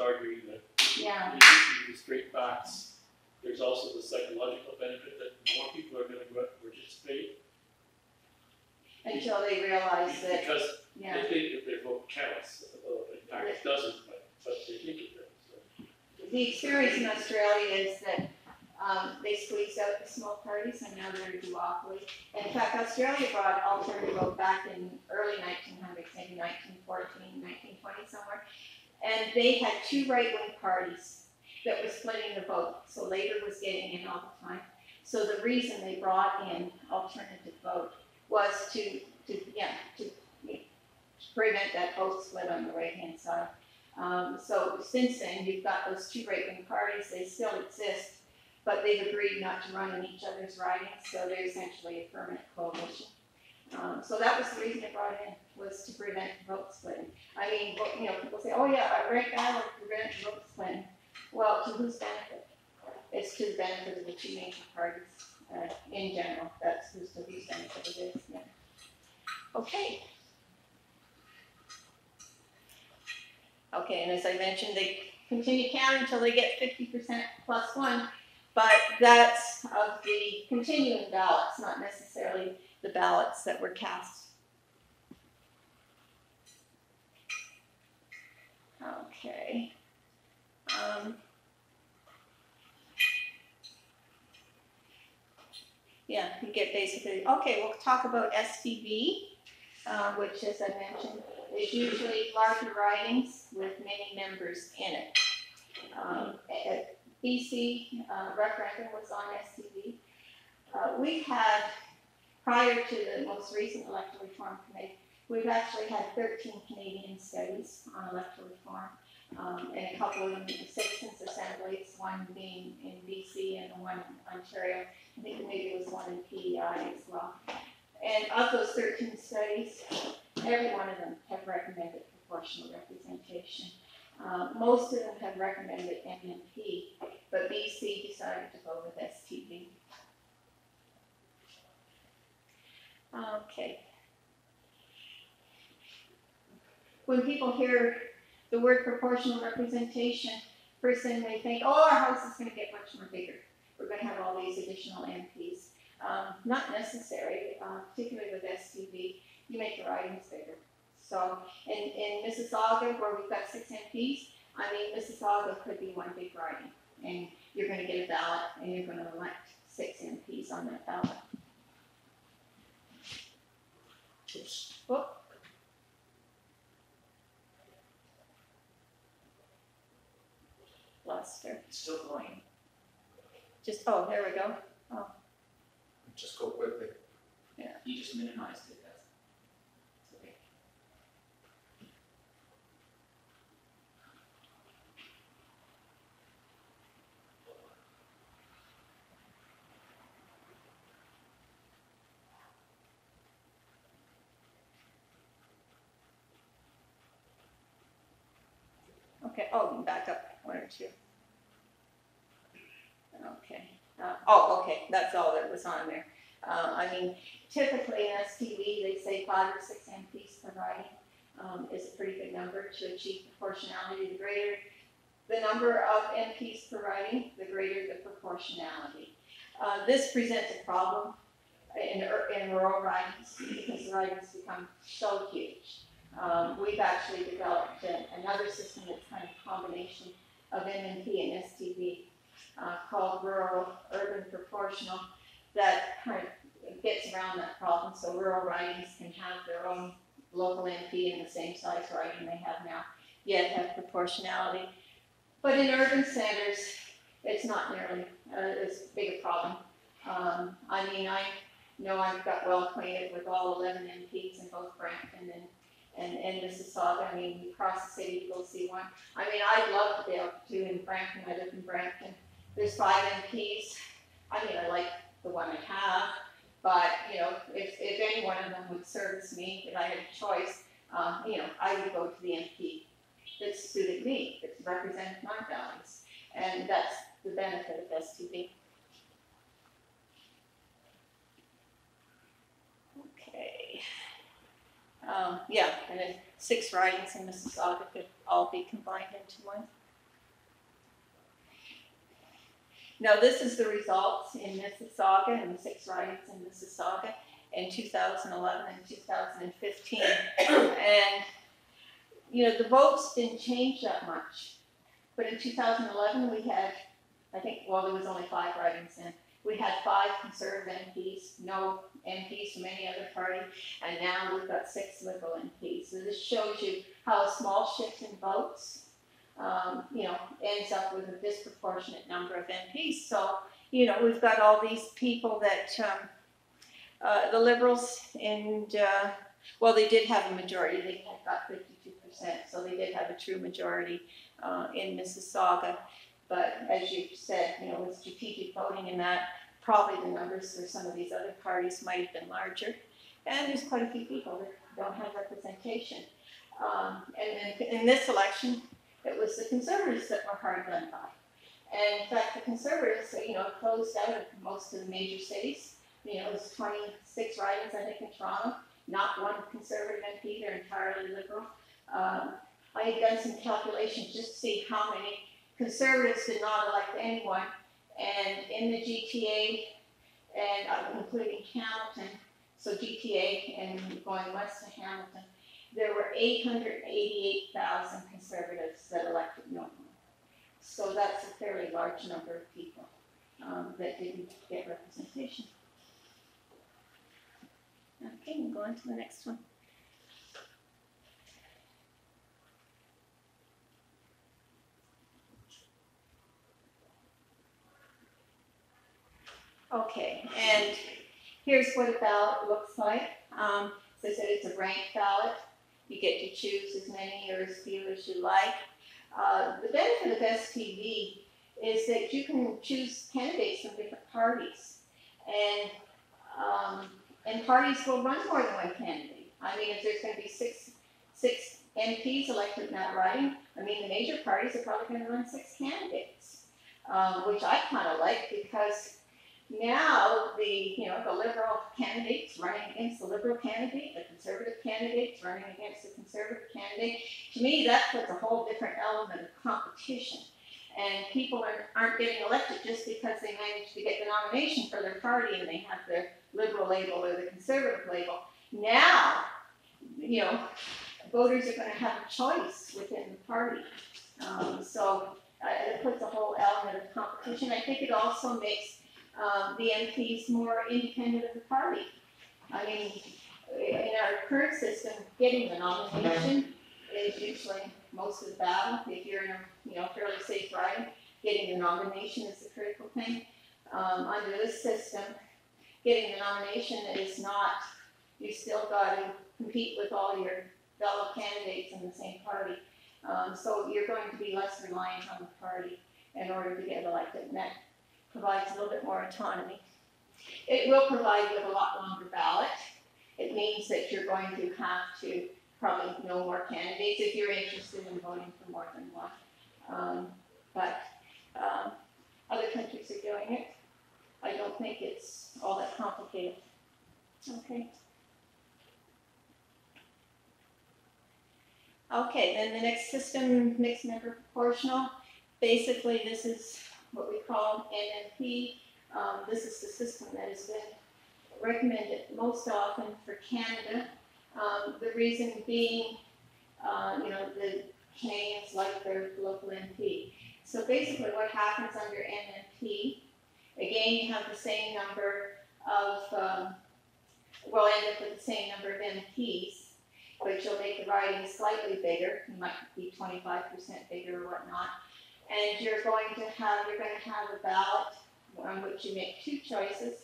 arguing that Yeah. in addition to the straight facts, there's also the psychological benefit that more people are going to go out and participate. Until they realize that, Because yeah. they think that their vote counts. In fact, it doesn't, but they think it does. So. The experience in Australia is that they squeezed out the small parties and now they're a duopoly. And in fact, Australia brought alternative vote back in early 1900s, maybe 1914, 1920 somewhere. And they had two right-wing parties that were splitting the vote. So Labour was getting in all the time. So the reason they brought in alternative vote was to prevent that vote split on the right-hand side. So since then, you've got those two right-wing parties. They still exist, but they've agreed not to run in each other's ridings, so they're essentially a permanent coalition. So that was the reason it brought in, was to prevent vote splitting. I mean, you know, people say, oh yeah, a right ballot to prevent vote splitting. Well, to whose benefit? It's to the benefit of the two major parties in general. That's whose benefit it is. Yeah. Okay. Okay, and as I mentioned, they continue counting until they get 50% plus one, but that's of the continuing ballots, not necessarily the ballots that were cast. Okay. Yeah, you get basically, okay, we'll talk about STB, which, as I mentioned, is usually larger ridings with many members in it. BC referendum was on STB. We've had, prior to the most recent electoral reform committee, we've actually had 13 Canadian studies on electoral reform, and a couple of them in the citizens' assemblies, one being in BC and one in Ontario. I think maybe it was one in PEI as well. And of those 13 studies, every one of them have recommended proportional representation. Most of them have recommended MMP, but BC decided to go with STB. Okay. When people hear the word proportional representation, first thing they think, oh, our house is going to get much more bigger. We're going to have all these additional MPs. Not necessary, particularly with STB. You make the ridings bigger. So in Mississauga, where we've got 6 MPs, I mean, Mississauga could be one big riding. And you're going to get a ballot, and you're going to elect 6 MPs on that ballot. Oops. Whoop. Lost her. It's still going. Just, oh, there we go. Oh. Just go quickly. Yeah. You just minimized it. That's okay. Okay, oh, back up 1 or 2. Okay. Okay, that's all that was on there. I mean, typically in STV, they say 5 or 6 MPs per riding is a pretty good number to achieve proportionality. The greater the number of MPs per riding, the greater the proportionality. This presents a problem in rural ridings because the ridings become so huge. We've actually developed another system that's kind of a combination of MMP and STV called rural-urban proportional that kind of gets around that problem. So rural ridings can have their own local MP in the same size riding they have now, yet have proportionality. But in urban centers, it's not nearly as big a problem. I mean, I know I've got well acquainted with all 11 MPs in both Brampton and Mississauga. I mean, you cross the city, you'll see one. I mean, I'd love to be able to in Brampton. I live in Brampton. There's 5 MPs. I mean, I like the one I have, but, you know, if any one of them would service me, if I had a choice, you know, I would go to the MP that suited me, that represented my values. And that's the benefit of STB. Okay. Yeah, and then 6 ridings in Mississauga could all be combined into one. Now, this is the results in Mississauga and the 6 ridings in Mississauga in 2011 and 2015. And, you know, the votes didn't change that much. But in 2011, we had, I think, well, there was only 5 ridings then. We had 5 Conservative MPs, no MPs from any other party, and now we've got 6 Liberal MPs. So this shows you how a small shift in votes, you know, ends up with a disproportionate number of MPs. So, you know, we've got all these people that, the Liberals and, well, they did have a majority. They had got 52%, so they did have a true majority in Mississauga. But as you said, you know, with strategic voting and that, probably the numbers for some of these other parties might have been larger. And there's quite a few people that don't have representation. And then in this election, it was the Conservatives that were hard done by. And in fact, the Conservatives, you know, closed out of most of the major cities. You know, there's 26 ridings, I think, in Toronto. Not one Conservative MP, they're entirely Liberal. I had done some calculations just to see how many Conservatives did not elect anyone, and in the GTA, and including Hamilton, so GTA and going west to Hamilton, there were 888,000 Conservatives that elected no one. So that's a fairly large number of people that didn't get representation. Okay, we'll go on to the next one. Okay, and here's what a ballot looks like. So I said it's a ranked ballot. You get to choose as many or as few as you like. The benefit of STV is that you can choose candidates from different parties. And parties will run more than one candidate. I mean, if there's going to be six MPs elected in that riding, I mean, the major parties are probably going to run 6 candidates, which I kind of like because now the Liberal candidate's running against the Liberal candidate, the Conservative candidate's running against the Conservative candidate. To me, that puts a whole different element of competition. And people aren't getting elected just because they managed to get the nomination for their party and they have the Liberal label or the Conservative label. Now, you know, voters are going to have a choice within the party. So it puts a whole element of competition. I think it also makes the MPs more independent of the party. I mean, in our current system, getting the nomination is usually most of the battle. If you're in a fairly safe riding, getting the nomination is the critical thing. Under this system, getting the nomination is not. You still got to compete with all your fellow candidates in the same party. So you're going to be less reliant on the party in order to get elected. And that provides a little bit more autonomy. It will provide you with a lot longer ballot. It means that you're going to have to probably know more candidates if you're interested in voting for more than one. But other countries are doing it. I don't think it's all that complicated. Okay. Okay, then the next system, mixed member proportional. Basically, this is what we call NMP. This is the system that has been recommended most often for Canada. The reason being, the Canadians like their local MP. So basically what happens under NMP, again, you have the same number of, end up with the same number of MPs, but you'll make the riding slightly bigger. You might be 25% bigger or whatnot. And you're going to have a ballot on which you make 2 choices.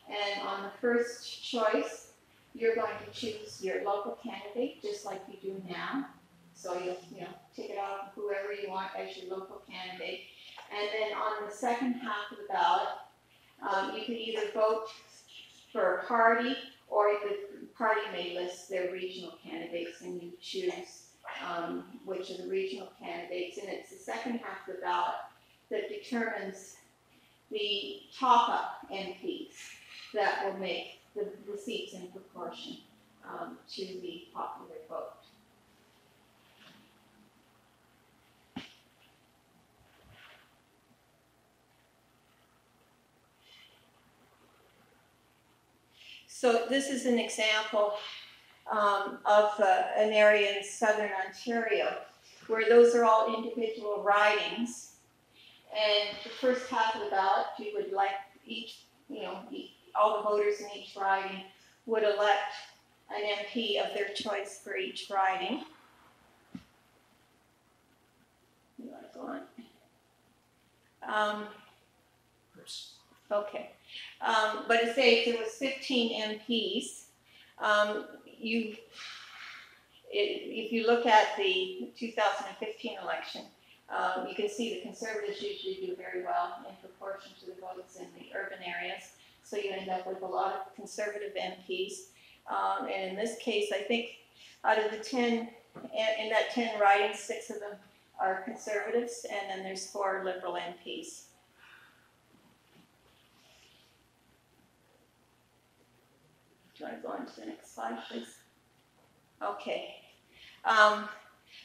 And on the first choice, you're going to choose your local candidate, just like you do now. So you'll, tick it off whoever you want as your local candidate. And then on the second half of the ballot, you can either vote for a party, or the party may list their regional candidates, and you choose which are the regional candidates. And it's the second half of the ballot that determines the top-up MPs that will make the seats in proportion to the popular vote. So this is an example of an area in southern Ontario where those are all individual ridings. And the first half of the ballot, you would elect each, all the voters in each riding would elect an MP of their choice for each riding. You want to go on? Okay. But to say if there was 15 MPs, if you look at the 2015 election, you can see the Conservatives usually do very well in proportion to the votes in the urban areas. So you end up with a lot of Conservative MPs. And in this case, I think out of the 10, in that 10 ridings, 6 of them are Conservatives, and then there's 4 Liberal MPs. Do you want to go on to the next slide, please? Okay.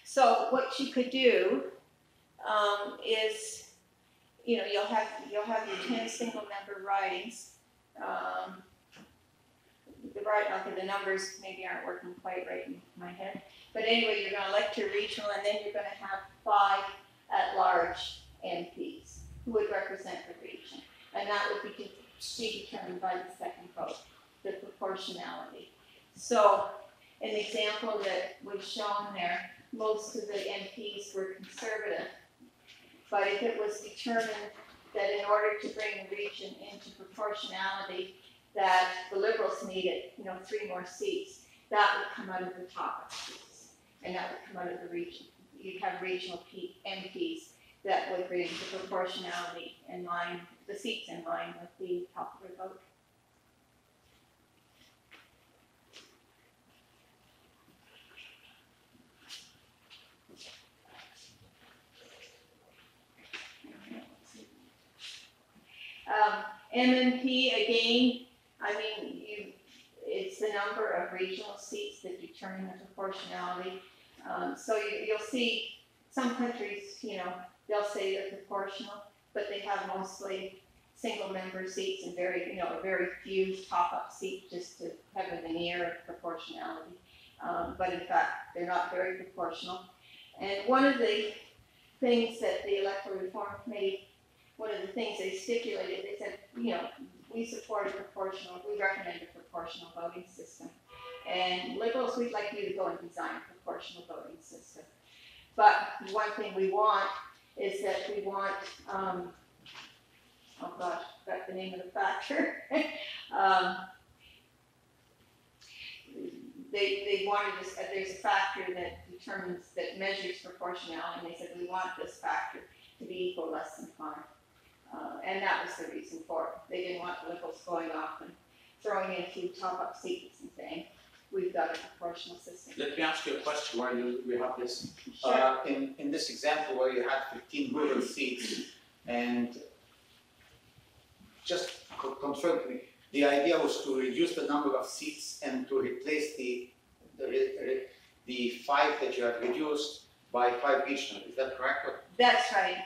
So what you could do is, you'll have your 10 single-member ridings. The numbers maybe aren't working quite right in my head. But anyway, you're going to elect your regional, and then you're going to have 5 at-large MPs who would represent the region. And that would be determined by the second vote, the proportionality. So an example that was shown there, most of the MPs were Conservative. But if it was determined that in order to bring the region into proportionality, that the Liberals needed, 3 more seats, that would come out of the top seats, and that would come out of the region. You'd have regional MPs that would bring the proportionality in line, the seats in line with the popular vote. MMP, again, it's the number of regional seats that determine the proportionality. So you'll see some countries, they'll say they're proportional, but they have mostly single-member seats and very few top-up seats just to have a veneer of proportionality. But in fact, they're not very proportional. And one of the things that the Electoral Reform Committee, one of the things they stipulated, they said, we support a proportional, we recommend a proportional voting system. And Liberals, we'd like you to go and design a proportional voting system. But one thing we want is that we want, oh gosh, I forgot the name of the factor. They wanted this, there's a factor that measures proportionality, and they said we want this factor to be equal less than 5. And that was the reason for it. They didn't want the Liberals going off and throwing in a few top-up seats and saying, we've got a proportional system. Let me ask you a question while we have this. Sure. In this example where you had 15 rural seats, and just confirm to me, the idea was to reduce the number of seats and to replace the 5 that you have reduced by 5 regional. Is that correct? That's right.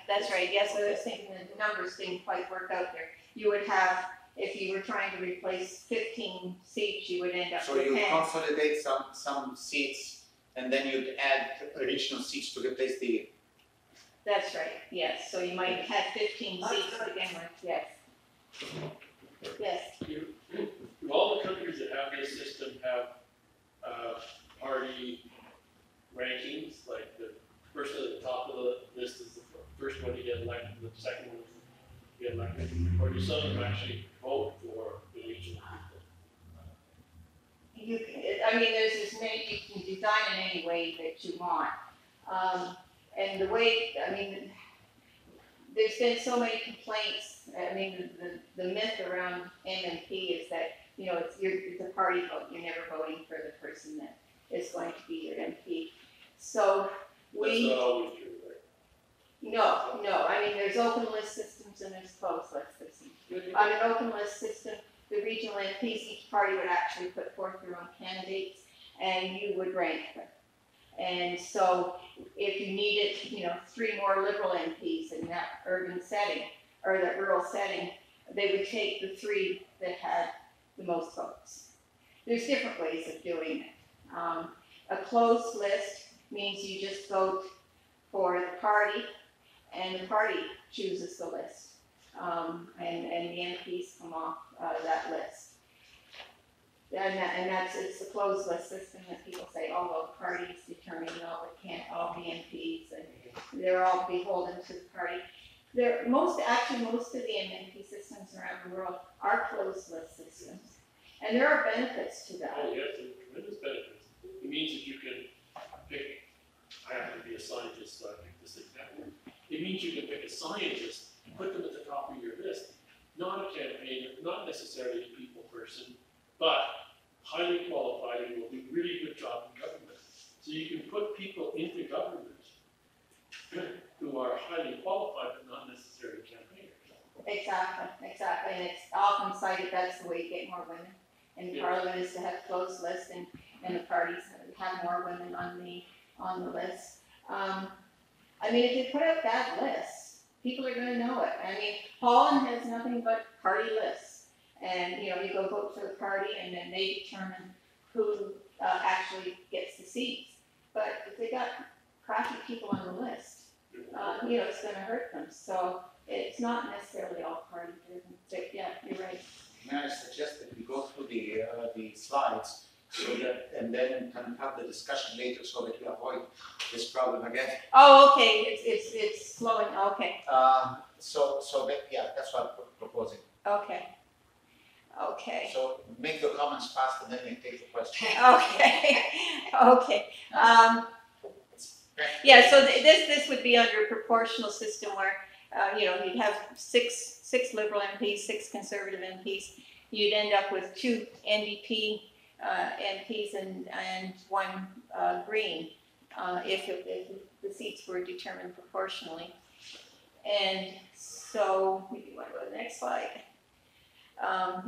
Yes, I was thinking that the numbers didn't quite work out there. You would have, if you were trying to replace 15 seats, you would end up with 10. So you consolidate some seats, and then you'd add regional seats to replace the... That's right, yes. So you might have 15 seats to begin with, yes. Yes. Do all the countries that have this system have party rankings, like the person at the top of the list is the first one to get elected, the second one to get elected, or do some of them actually vote for the regional people? There's as many, you can design in any way that you want. And the way, there's been so many complaints. The myth around MMP is that, it's a party vote. You're never voting for the person that is going to be your MP. So That's not always true, right? No. There's open list systems and there's closed list systems. On an open list system, the regional MPs, each party would actually put forth their own candidates, and you would rank them. And so, if you needed, 3 more Liberal MPs in that urban setting or that rural setting, they would take the 3 that had the most votes. there's different ways of doing it. A closed list means you just vote for the party, and the party chooses the list. And the MPs come off that list. And it's the closed list system that people say, oh, well, parties determine, no, it can't all be MPs, and they're all beholden to the party. Most of the MMP systems around the world are closed list systems. And there are benefits to that. Oh, yes, there are tremendous benefits. It means that you can pick, I happen to be a scientist, so I picked this example. It means you can pick a scientist, put them at the top of your list, not a campaigner, not necessarily a people person, but highly qualified and will do really good job in government. So you can put people into government who are highly qualified but not necessarily campaigners. Exactly, and it's often cited that's the way you get more women in Parliament is to have a closed list, and the parties have more women on the list. I mean, if you put out that list, people are going to know it. I mean, Holland has nothing but party lists, and you go vote for the party, and then they determine who actually gets the seats. But if they got crappy people on the list, it's going to hurt them. So it's not necessarily all party driven. So yeah, you're right. May I suggest that we go through the slides so that, and then can have the discussion later so that we avoid this problem again. Oh, okay. It's slowing. Okay. So that's what I'm proposing. Okay. So make your comments fast and then we take the question. Okay. Yeah. So this would be under a proportional system where you'd have six Liberal MPs, 6 Conservative MPs. You'd end up with 2 NDP MPs and 1 Green if the seats were determined proportionally. And so, if you want to go to the next slide.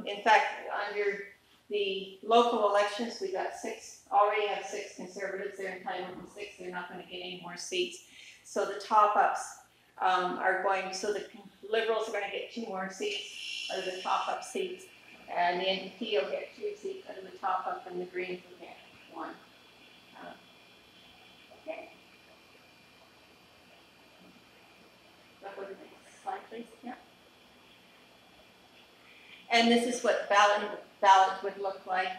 In fact, under the local elections, we got already have 6 Conservatives. They're entitled to 6. They're not going to get any more seats. So the top-ups are going, so the Liberals are going to get 2 more seats out of the top-up seats. And the NDP will get 2 seats out of the top-up, and the Greens will get 1. Okay. Go to the next slide, please. Yeah. And this is what ballot would look like.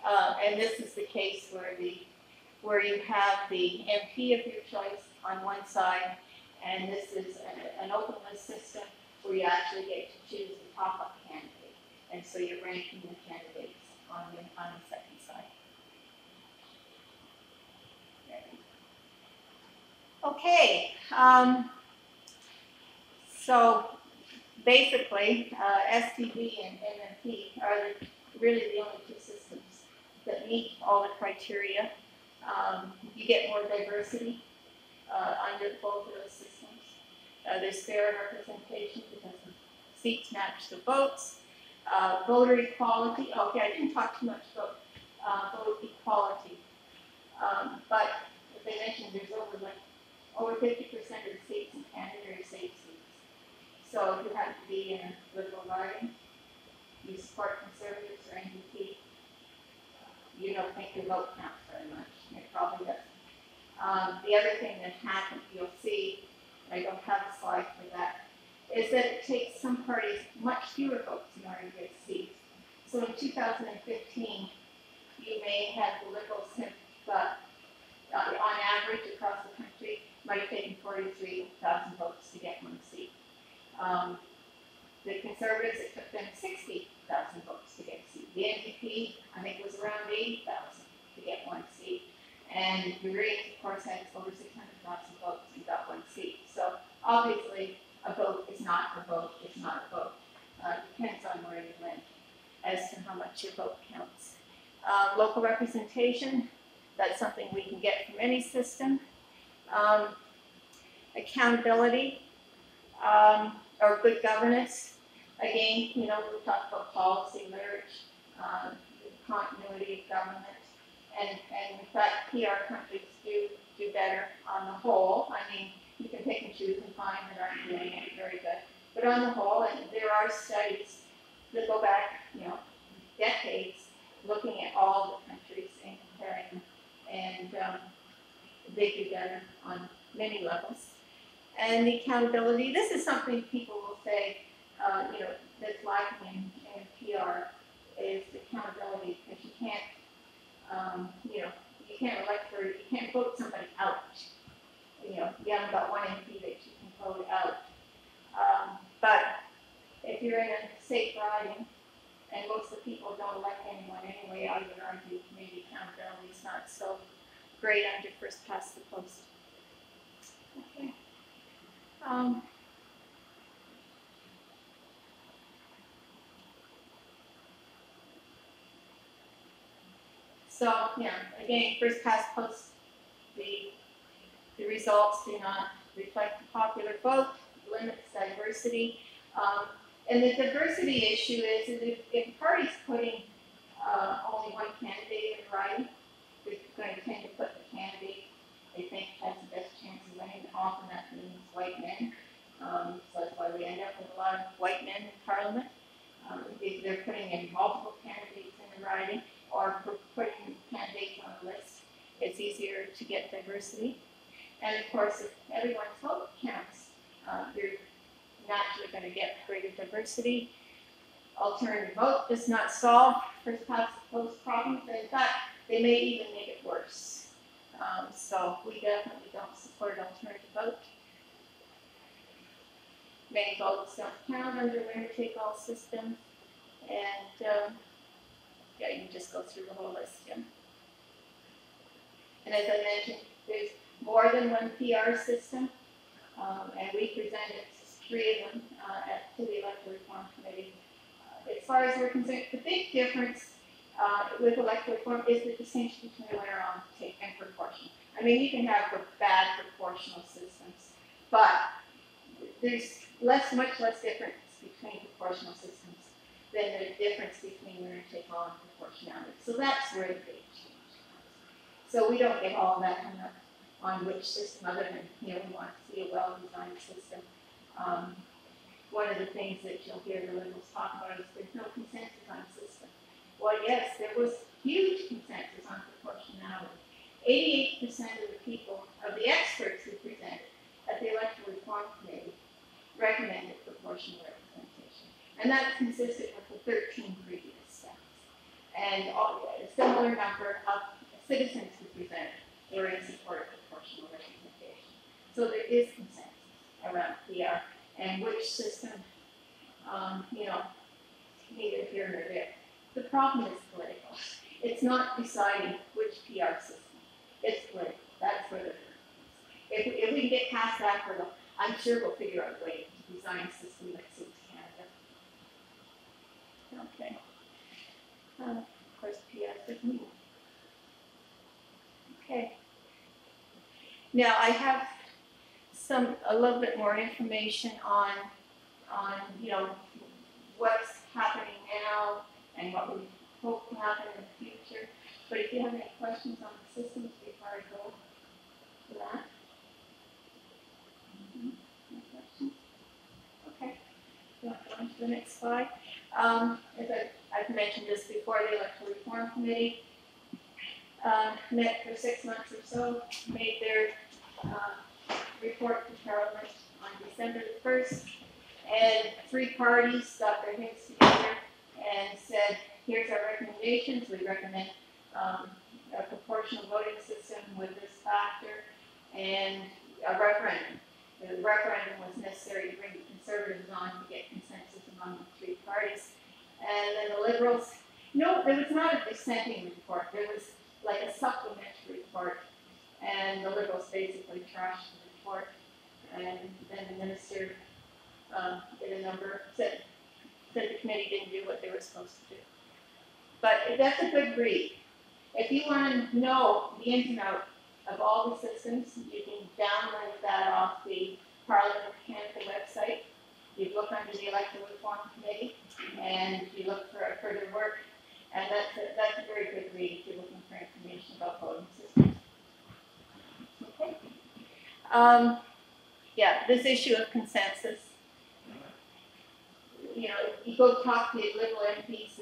And this is the case where you have the MP of your choice on one side, and this is an open list system where you actually get to choose the top-up candidate. And so you're ranking the candidates on the second side. Okay. So basically, STV and MMP are really the only 2 systems that meet all the criteria. You get more diversity under both of those systems. There's fair representation because the seats match the votes. Voter equality. Okay, I didn't talk too much about vote equality, but as I mentioned, there's over 50% of the seats in Canada are safe seats. So if you have to be in a Liberal riding, you support Conservatives or NDP, you don't think your vote counts very much. It probably doesn't. The other thing that happens, you'll see, I don't have a slide for that, is that it takes some parties much fewer votes in order to get seats. So in 2015, you may have the Liberals have got, on average across the country, might have taken 43,000 votes to get 1 seat. The Conservatives, it took them 60,000 votes to get a seat. The NDP, I think, was around 80,000 to get 1 seat. And the Greens, of course, had over 600,000 votes and got 1 seat. So obviously, a vote is not a vote, it's not a vote. Depends on where you live as to how much your vote counts. Local representation, that's something we can get from any system. Accountability, or good governance. Again, we talk about policy leverage, continuity of government, and in fact, PR countries do better on the whole. I mean, you can pick and choose and find that aren't doing it very good. But on the whole, and there are studies that go back, decades, looking at all the countries and comparing them, and they do better on many levels. And the accountability, this is something people will say, you know, that's lacking in PR, is accountability, because you can't, you know, you can't elect for, you can't vote somebody out. You know, you haven't got one MP that you can vote out. But if you're in a safe riding, and most of the people don't elect anyone anyway, I would argue maybe accountability is not so great under first past the post. Okay. So, yeah, again, first past post, the results do not reflect the popular vote, limits diversity. And the diversity issue is if a party's putting only one candidate in the riding, they're going to tend to put the candidate they think has the best chance of winning. Often that means white men. So that's why we end up with a lot of white men in Parliament. If they're putting in multiple candidates in the riding or putting candidates on a list, it's easier to get diversity. And of course, if everyone's vote counts, you're naturally going to get greater diversity. Alternative vote does not solve first past the post problems. In fact, they may even make it worse. So we definitely don't support alternative vote. Many votes don't count under winner-take-all system. And yeah, you can just go through the whole list, yeah. And as I mentioned, there's more than one PR system, and we presented 3 of them to the Electoral Reform Committee. As far as we're concerned, the big difference with electoral reform is the distinction between winner on take and proportional. I mean, you can have bad proportional systems, but there's much less difference between proportional systems than the difference between winner take all and proportionality. So that's where the big change comes. So we don't get all that hung up on which system, other than, you know, we want to see a well-designed system. One of the things that you'll hear the Liberals talk about is there's no consensus on the system. Well, yes, there was huge consensus on proportionality. 88% of the people, of the experts who presented at the Electoral Reform Committee, recommended proportional representation. And that's consistent with the 13 previous steps. And a similar number of citizens who presented were in support of proportional representation. So there is consensus around PR and which system, you know, neither here nor there. The problem is political. It's not deciding which PR system. It's political. That's where the difference is. If we can get past that hurdle, I'm sure we'll figure out a way to design a system that suits Canada. Okay. Of course, PR is me. Okay. Now I have a little bit more information on you know, what's happening now and what we hope to happen in the future. But if you have any questions on the systems before I go to that. Any questions? Okay. You want to go on to the next slide? As I've mentioned this before, the Electoral Reform Committee met for 6 months or so, made their report to Parliament on December the 1st, and 3 parties got their heads together and said, here's our recommendations. We recommend a proportional voting system with this factor and a referendum. The referendum was necessary to bring the Conservatives on to get consensus among the 3 parties. And then the Liberals, no, there was not a dissenting report. There was like a supplementary report. And the Liberals basically trashed the report. And then the minister did a number, said the committee didn't do what they were supposed to do. But that's a good read. If you want to know the ins and outs of all the systems, you can download that off the Parliament of Canada website. You look under the Electoral Reform Committee, and you look for further work. And that's a very good read if you're looking for information about voting systems. Okay. Yeah, this issue of consensus. You know, you go talk to Liberal MPs,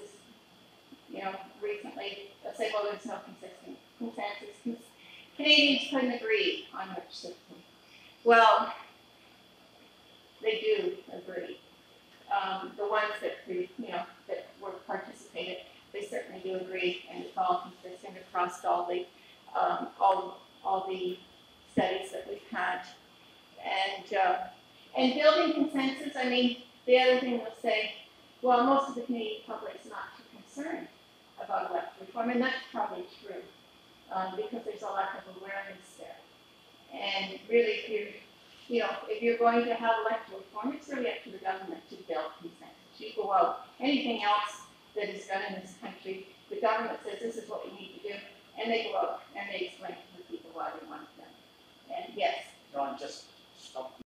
recently, they'll say, well, there's no consistent consensus. Canadians couldn't agree on which system. Well, they do agree. The ones that that were participated, they certainly do agree, and it's all consistent across all the studies that we've had. And building consensus, I mean, the other thing they'll say, well, most of the Canadian public is not too concerned about electoral reform, and that's probably true, because there's a lack of awareness there. And really, if you're going to have electoral reform, it's really up to the government to build consensus. You go out, anything else that is done in this country, the government says this is what we need to do, and they go out and they explain to the people why they want it done. And yes. John, just stop.